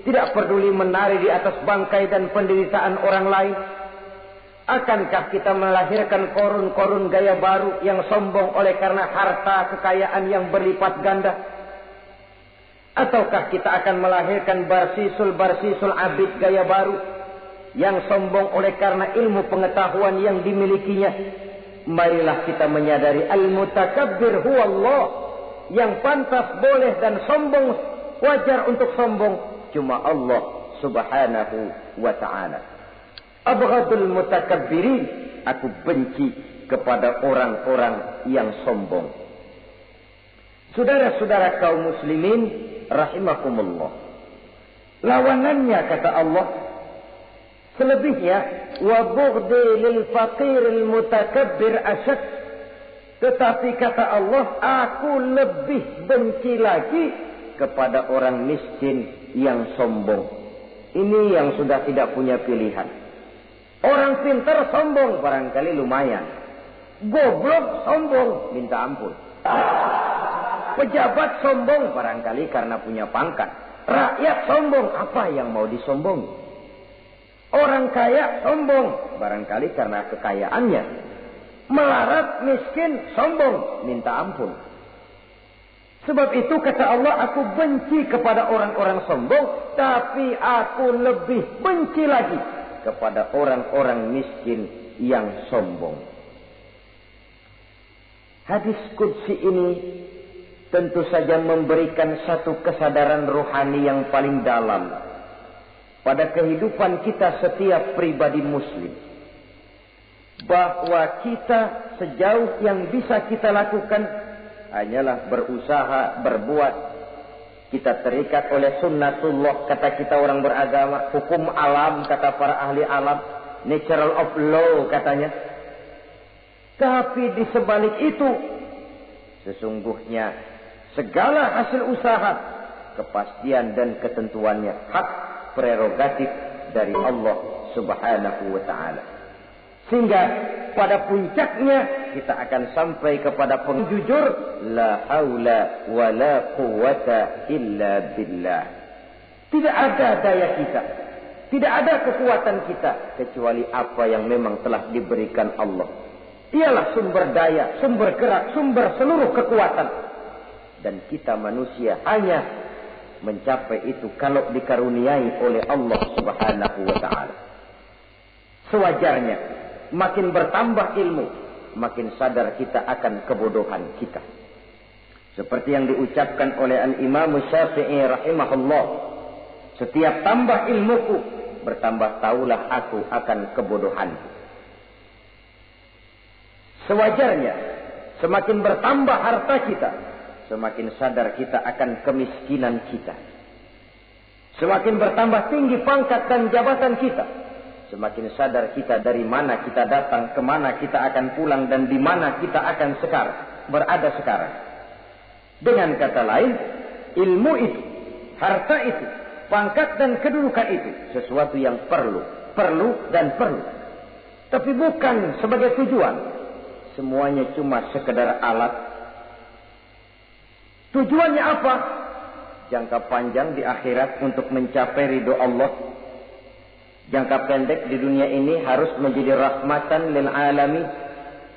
[SPEAKER 2] tidak peduli menari di atas bangkai dan penderitaan orang lain. Akankah kita melahirkan korun gaya baru yang sombong oleh karena harta kekayaan yang berlipat ganda? Ataukah kita akan melahirkan barsisul abid gaya baru yang sombong oleh karena ilmu pengetahuan yang dimilikinya? Marilah kita menyadari al-mutakabbir huwa Allah. Yang pantas, boleh dan sombong, wajar untuk sombong, cuma Allah subhanahu wa ta'ala. Abghadul mutakabbirin, aku benci kepada orang-orang yang sombong. Saudara-saudara kaum muslimin rahimakumullah, lawanannya kata Allah, selebihnya wa bughdi lil faqiril mutakabbir asyad. Tetapi kata Allah, aku lebih benci lagi kepada orang miskin yang sombong. Ini yang sudah tidak punya pilihan. Orang pintar sombong barangkali lumayan, goblok sombong minta ampun. Pejabat sombong barangkali karena punya pangkat. Rakyat sombong, apa yang mau disombongi? Orang kaya sombong barangkali karena kekayaannya. Melarat, miskin, sombong, minta ampun. Sebab itu kata Allah, aku benci kepada orang-orang sombong, tapi aku lebih benci lagi kepada orang-orang miskin yang sombong. Hadis qudsi ini tentu saja memberikan satu kesadaran rohani yang paling dalam pada kehidupan kita setiap pribadi muslim, bahwa kita sejauh yang bisa kita lakukan hanyalah berusaha berbuat. Kita terikat oleh sunnatullah, kata kita orang beragama, hukum alam kata para ahli alam, natural of law katanya. Tapi di sebalik itu sesungguhnya segala hasil usaha, kepastian dan ketentuannya hak prerogatif dari Allah subhanahu wa ta'ala. Sehingga pada puncaknya kita akan sampai kepada penjujur, la haula wa la quwwata illa billah. Tidak ada daya kita, tidak ada kekuatan kita kecuali apa yang memang telah diberikan Allah. Ialah sumber daya, sumber gerak, sumber seluruh kekuatan. Dan kita manusia hanya mencapai itu kalau dikaruniai oleh Allah subhanahu wa ta'ala. Sewajarnya, makin bertambah ilmu, makin sadar kita akan kebodohan kita. Seperti yang diucapkan oleh Al-Imam Syafi'i rahimahullah, setiap tambah ilmuku, bertambah taulah aku akan kebodohanku. Sewajarnya, semakin bertambah harta kita, semakin sadar kita akan kemiskinan kita. Semakin bertambah tinggi pangkat dan jabatan kita, semakin sadar kita dari mana kita datang, kemana kita akan pulang, dan di mana kita akan berada sekarang. Dengan kata lain, ilmu itu, harta itu, pangkat dan kedudukan itu sesuatu yang perlu dan perlu. Tapi bukan sebagai tujuan. Semuanya cuma sekedar alat. Tujuannya apa? Jangka panjang di akhirat untuk mencapai ridho Allah. Jangka pendek di dunia ini harus menjadi rahmatan lil alamin.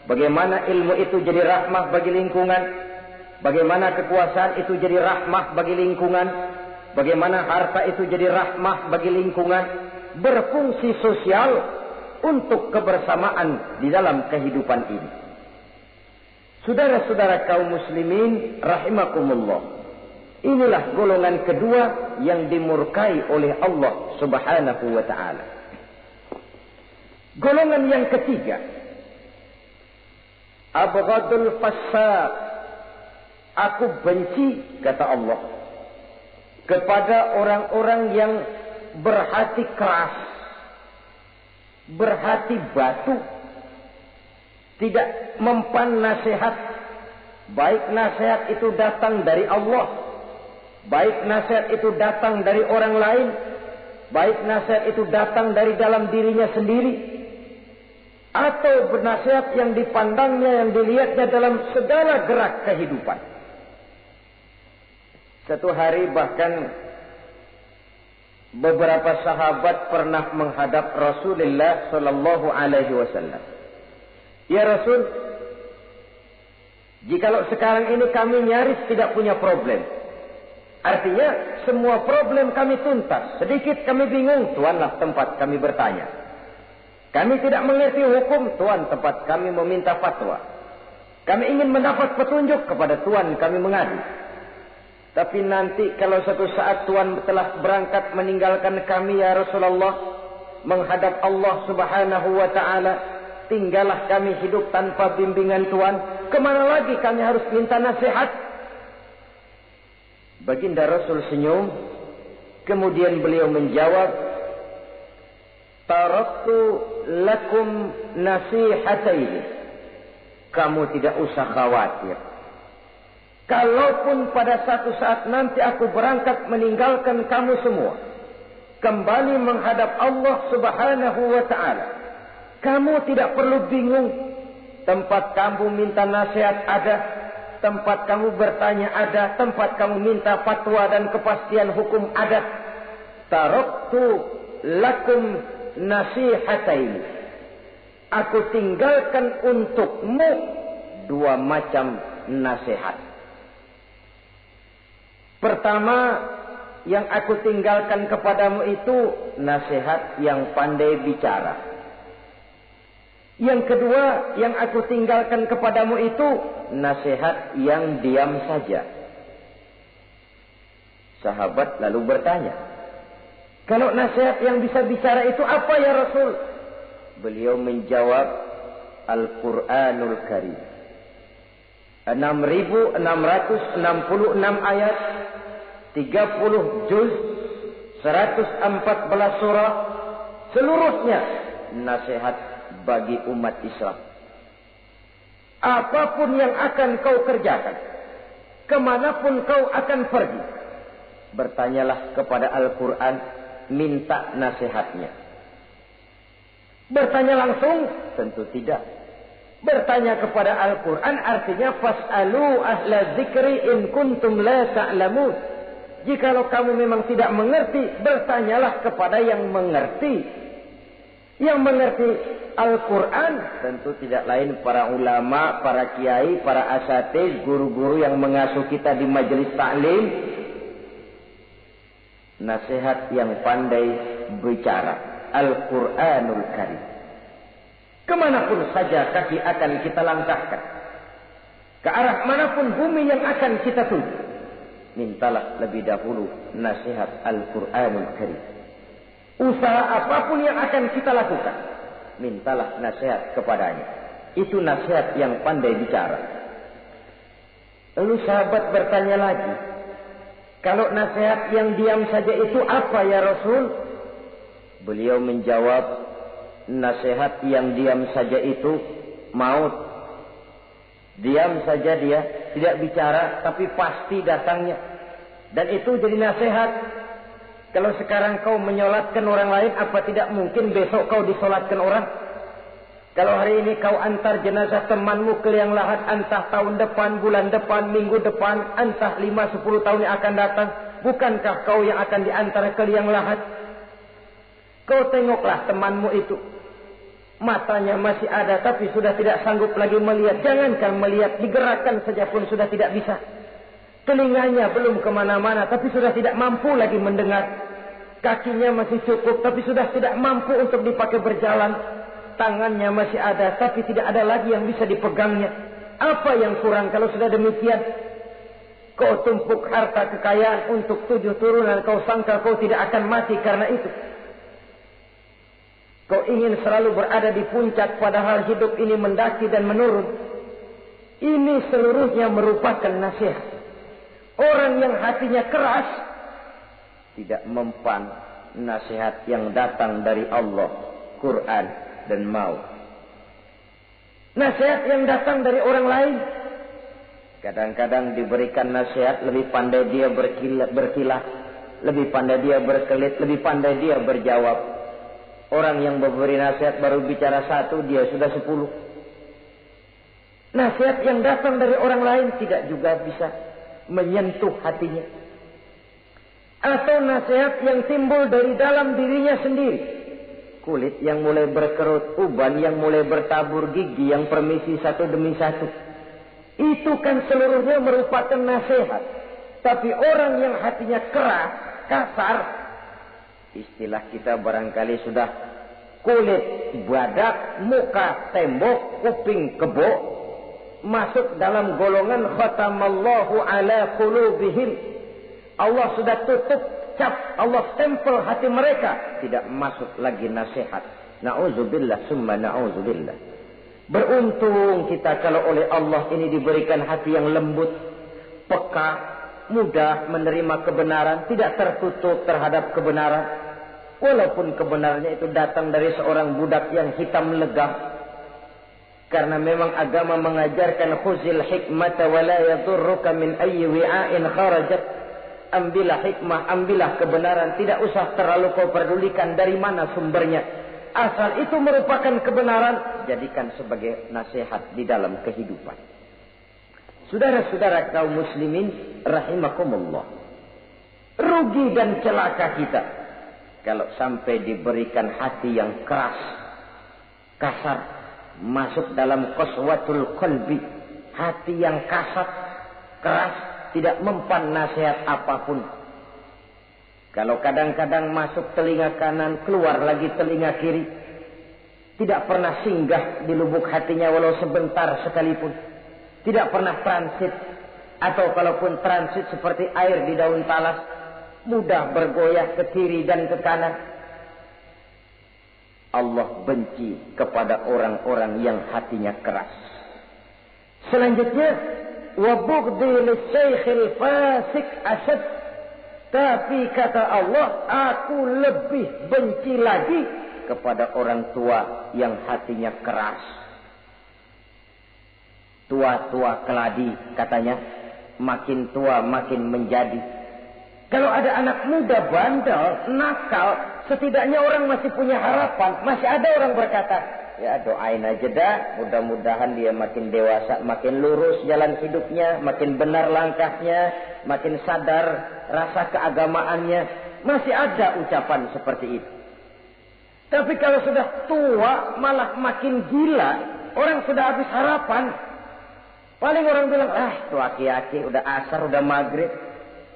[SPEAKER 2] Bagaimana ilmu itu jadi rahmah bagi lingkungan? Bagaimana kekuasaan itu jadi rahmah bagi lingkungan? Bagaimana harta itu jadi rahmah bagi lingkungan? Berfungsi sosial untuk kebersamaan di dalam kehidupan ini. Saudara-saudara kaum muslimin rahimakumullah. Inilah golongan kedua yang dimurkai oleh Allah Subhanahu wa ta'ala. Golongan yang ketiga, abghadul fasad. Aku benci, kata Allah, kepada orang-orang yang berhati keras, berhati batu, tidak mempan nasihat, baik nasihat itu datang dari Allah, baik nasihat itu datang dari orang lain, baik nasihat itu datang dari dalam dirinya sendiri, atau bernasihat yang dipandangnya, yang dilihatnya dalam segala gerak kehidupan. Satu hari bahkan beberapa sahabat pernah menghadap Rasulullah sallallahu alaihi wasallam. Ya Rasul, jikalau sekarang ini kami nyaris tidak punya problem, artinya semua problem kami tuntas, sedikit kami bingung, Tuanlah tempat kami bertanya. Kami tidak mengerti hukum, Tuan tempat kami meminta fatwa. Kami ingin mendapat petunjuk, kepada Tuan kami mengadu. Tapi nanti kalau suatu saat Tuan telah berangkat meninggalkan kami, ya Rasulullah, menghadap Allah Subhanahu wa ta'ala, tinggallah kami hidup tanpa bimbingan Tuan. Kemana lagi kami harus minta nasihat? Baginda Rasul senyum. Kemudian beliau menjawab, taraktu lakum nasihataini. Kamu tidak usah khawatir. Kalaupun pada satu saat nanti aku berangkat meninggalkan kamu semua, kembali menghadap Allah Subhanahu wa ta'ala, kamu tidak perlu bingung. Tempat kamu minta nasihat ada, tempat kamu bertanya ada, tempat kamu minta fatwa dan kepastian hukum ada. Taraktu lakum nasihataini. Aku tinggalkan untukmu dua macam nasihat. Pertama, yang aku tinggalkan kepadamu itu nasihat yang pandai bicara. Yang kedua, yang aku tinggalkan kepadamu itu nasihat yang diam saja. Sahabat lalu bertanya, kalau nasihat yang bisa bicara itu apa ya Rasul? Beliau menjawab, Al-Quranul Karim. 6.666 ayat, 30 juz, 114 surah, seluruhnya nasihat bagi umat Islam. Apapun yang akan kau kerjakan, kemanapun kau akan pergi, bertanyalah kepada Al-Quran, minta nasihatnya. Bertanya langsung? Tentu tidak. Bertanya kepada Al-Quran artinya fas'alu ahla dzikri in kuntum la ta'lamun. Jikalau kamu memang tidak mengerti, bertanyalah kepada yang mengerti. Yang mengerti Al-Quran tentu tidak lain para ulama, para kiai, para asatiz, guru-guru yang mengasuh kita di majelis ta'lim. Nasihat yang pandai bicara, Al-Quranul Karim. Kemanapun saja kaki akan kita langkahkan, ke arah manapun bumi yang akan kita tuju, mintalah lebih dahulu nasihat Al-Quranul Karim. Usaha apapun yang akan kita lakukan, mintalah nasihat kepadanya. Itu nasihat yang pandai bicara. Lalu sahabat bertanya lagi, kalau nasihat yang diam saja itu apa ya Rasul? Beliau menjawab, nasihat yang diam saja itu maut. Diam saja dia, tidak bicara, tapi pasti datangnya. Dan itu jadi nasihat. Kalau sekarang kau menyolatkan orang lain, apa tidak mungkin besok kau disolatkan orang? Kalau hari ini kau antar jenazah temanmu ke liang lahat, entah tahun depan, bulan depan, minggu depan, entah 5-10 tahun yang akan datang, bukankah kau yang akan diantar ke liang lahat? Kau tengoklah temanmu itu. Matanya masih ada, tapi sudah tidak sanggup lagi melihat. Jangankan melihat, digerakkan saja pun sudah tidak bisa. Telinganya belum kemana-mana, tapi sudah tidak mampu lagi mendengar. Kakinya masih cukup, tapi sudah tidak mampu untuk dipakai berjalan. Tangannya masih ada, tapi tidak ada lagi yang bisa dipegangnya. Apa yang kurang kalau sudah demikian? Kau tumpuk harta kekayaan untuk 7 turunan, kau sangka kau tidak akan mati karena itu. Kau ingin selalu berada di puncak, padahal hidup ini mendaki dan menurun. Ini seluruhnya merupakan nasihat. Orang yang hatinya keras tidak mempan nasihat yang datang dari Allah, Quran dan maut. Nasihat yang datang dari orang lain, kadang-kadang diberikan nasihat, lebih pandai dia berkilah, lebih pandai dia berkelit, lebih pandai dia berjawab. Orang yang memberi nasihat baru bicara 1, dia sudah 10. Nasihat yang datang dari orang lain tidak juga bisa menyentuh hatinya. Atau nasihat yang timbul dari dalam dirinya sendiri. Kulit yang mulai berkerut, uban yang mulai bertabur, gigi yang permisi satu demi satu. Itu kan seluruhnya merupakan nasihat. Tapi orang yang hatinya keras, kasar, istilah kita barangkali sudah kulit badak, muka tembok, kuping kebo, masuk dalam golongan khatamallahu ala qulubihim. Allah sudah tutup cap, Allah stempel hati mereka, tidak masuk lagi nasihat. Na'udzubillah summa na'udzubillah. Beruntung kita kalau oleh Allah ini diberikan hati yang lembut, peka, mudah menerima kebenaran, tidak tertutup terhadap kebenaran. Walaupun kebenarannya itu datang dari seorang budak yang hitam legam. Karena memang agama mengajarkan khuzil hikmata wa la yadurruka min ayyi wi'ain kharajat. Ambillah hikmah, ambillah kebenaran, tidak usah terlalu kau pedulikan dari mana sumbernya. Asal itu merupakan kebenaran, jadikan sebagai nasihat di dalam kehidupan. Saudara-saudara kaum muslimin rahimakumullah. Rugi dan celaka kita kalau sampai diberikan hati yang keras, kasar, masuk dalam qaswatul qalbi, hati yang kasar, keras, tidak mempan nasihat apapun. Kalau kadang-kadang masuk telinga kanan, keluar lagi telinga kiri, tidak pernah singgah di lubuk hatinya walau sebentar sekalipun, tidak pernah transit, atau kalaupun transit seperti air di daun talas, mudah bergoyah ke kiri dan ke kanan. Allah benci kepada orang-orang yang hatinya keras. Selanjutnya, wa bughdhi lisaykhil fasik asad. Tapi kata Allah, aku lebih benci lagi kepada orang tua yang hatinya keras. Tua-tua keladi katanya, makin tua makin menjadi. Kalau ada anak muda bandel, nakal, setidaknya orang masih punya harapan. Masih ada orang berkata, ya doain aja dah, mudah-mudahan dia makin dewasa, makin lurus jalan hidupnya, makin benar langkahnya, makin sadar rasa keagamaannya. Masih ada ucapan seperti itu. Tapi kalau sudah tua, malah makin gila, orang sudah habis harapan. Paling orang bilang, tuh aki-aki, udah asar, udah maghrib,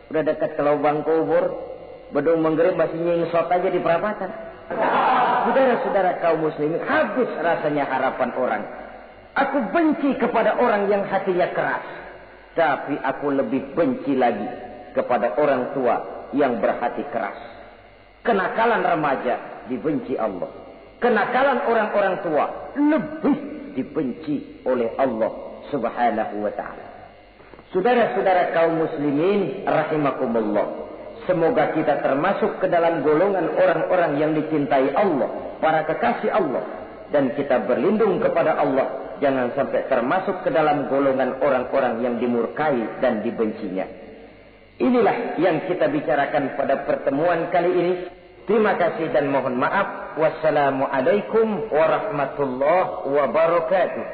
[SPEAKER 2] udah dekat ke lubang kubur, bedung maghrib masih nyingsot aja di perapatan. Saudara-saudara kaum muslimin, habis rasanya harapan orang. Aku benci kepada orang yang hatinya keras, tapi aku lebih benci lagi kepada orang tua yang berhati keras. Kenakalan remaja dibenci Allah, kenakalan orang-orang tua lebih dibenci oleh Allah Subhanahu wa ta'ala. Saudara-saudara kaum muslimin rahimakumullah, semoga kita termasuk ke dalam golongan orang-orang yang dicintai Allah, para kekasih Allah, dan kita berlindung kepada Allah jangan sampai termasuk ke dalam golongan orang-orang yang dimurkai dan dibencinya. Inilah yang kita bicarakan pada pertemuan kali ini. Terima kasih dan mohon maaf. Wassalamualaikum warahmatullahi wabarakatuh.